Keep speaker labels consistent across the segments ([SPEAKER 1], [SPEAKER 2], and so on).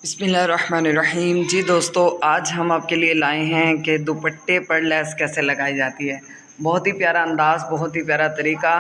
[SPEAKER 1] बिस्मिल्लाहिर्रहमानिर्रहीम। जी दोस्तों, आज हम आपके लिए लाए हैं कि दुपट्टे पर लेस कैसे लगाई जाती है। बहुत ही प्यारा अंदाज़, बहुत ही प्यारा तरीका,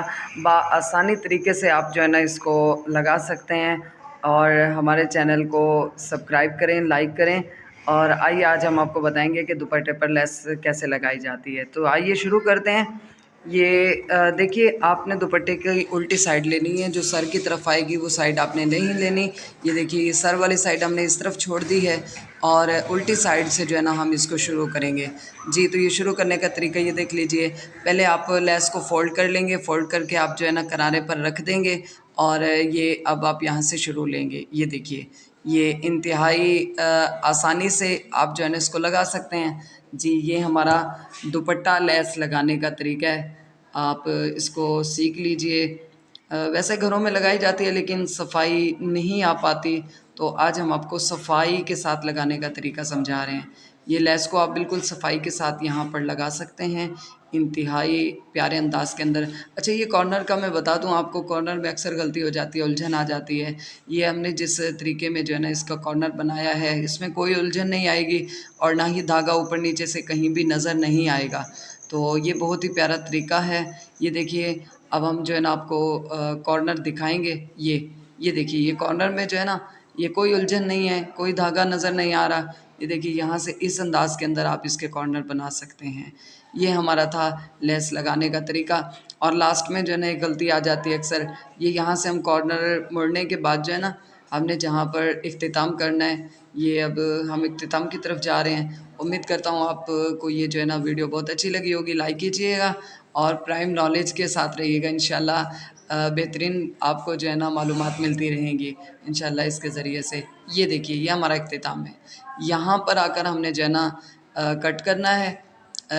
[SPEAKER 1] आसानी तरीके से आप जो है ना इसको लगा सकते हैं। और हमारे चैनल को सब्सक्राइब करें, लाइक करें। और आइए आज हम आपको बताएंगे कि दुपट्टे पर लेस कैसे लगाई जाती है। तो आइए शुरू करते हैं। ये देखिए, आपने दुपट्टे की उल्टी साइड लेनी है, जो सर की तरफ आएगी वो साइड आपने नहीं लेनी। ये देखिए, सर वाली साइड हमने इस तरफ छोड़ दी है और उल्टी साइड से जो है ना हम इसको शुरू करेंगे। जी, तो ये शुरू करने का तरीका ये देख लीजिए। पहले आप लेस को फ़ोल्ड कर लेंगे, फ़ोल्ड करके आप जो है ना किनारे पर रख देंगे और ये अब आप यहाँ से शुरू लेंगे। ये देखिए, ये इंतहाई आसानी से आप जो है ना इसको लगा सकते हैं। जी, ये हमारा दुपट्टा लेस लगाने का तरीका है। आप इसको सीख लीजिए। वैसे घरों में लगाई जाती है लेकिन सफाई नहीं आ पाती, तो आज हम आपको सफाई के साथ लगाने का तरीका समझा रहे हैं। ये लेस को आप बिल्कुल सफाई के साथ यहाँ पर लगा सकते हैं, इंतहाई प्यारे अंदाज के अंदर। अच्छा, ये कॉर्नर का मैं बता दूं आपको, कॉर्नर में अक्सर गलती हो जाती है, उलझन आ जाती है। ये हमने जिस तरीके में जो है ना इसका कॉर्नर बनाया है, इसमें कोई उलझन नहीं आएगी और ना ही धागा ऊपर नीचे से कहीं भी नज़र नहीं आएगा। तो ये बहुत ही प्यारा तरीका है। ये देखिए, अब हम जो है ना आपको कॉर्नर दिखाएंगे। ये देखिए, ये कॉर्नर में जो है ना ये कोई उलझन नहीं है, कोई धागा नज़र नहीं आ रहा। ये देखिए, यहाँ से इस अंदाज़ के अंदर आप इसके कॉर्नर बना सकते हैं। ये हमारा था लेस लगाने का तरीका। और लास्ट में जो है ना एक गलती आ जाती है अक्सर, ये यहाँ से हम कॉर्नर मुड़ने के बाद जो है ना हमने जहाँ पर इख्तिताम करना है, ये अब हम इख्तिताम की तरफ जा रहे हैं। उम्मीद करता हूँ आपको ये जो है ना वीडियो बहुत अच्छी लगी होगी। लाइक कीजिएगा और प्राइम नॉलेज के साथ रहिएगा। इंशाल्लाह बेहतरीन आपको जो है ना मालूमात मिलती रहेंगी इंशाल्लाह इसके ज़रिए से। ये देखिए, ये हमारा इख्तिताम है। यहाँ पर आकर हमने जो है ना कट करना है।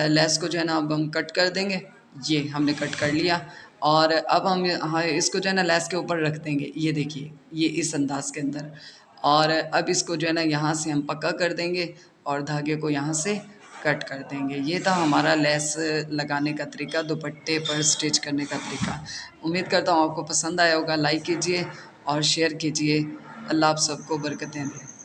[SPEAKER 1] लेस को जो है ना अब हम कट कर देंगे। ये हमने कट कर लिया और अब हम हाँ इसको जो है ना लेस के ऊपर रख देंगे। ये देखिए, ये इस अंदाज़ के अंदर। और अब इसको जो है ना यहाँ से हम पक्का कर देंगे और धागे को यहाँ से कट कर देंगे। ये था हमारा लेस लगाने का तरीका, दुपट्टे पर स्टिच करने का तरीका। उम्मीद करता हूँ आपको पसंद आया होगा। लाइक कीजिए और शेयर कीजिए। अल्लाह आप सबको बरकतें दे।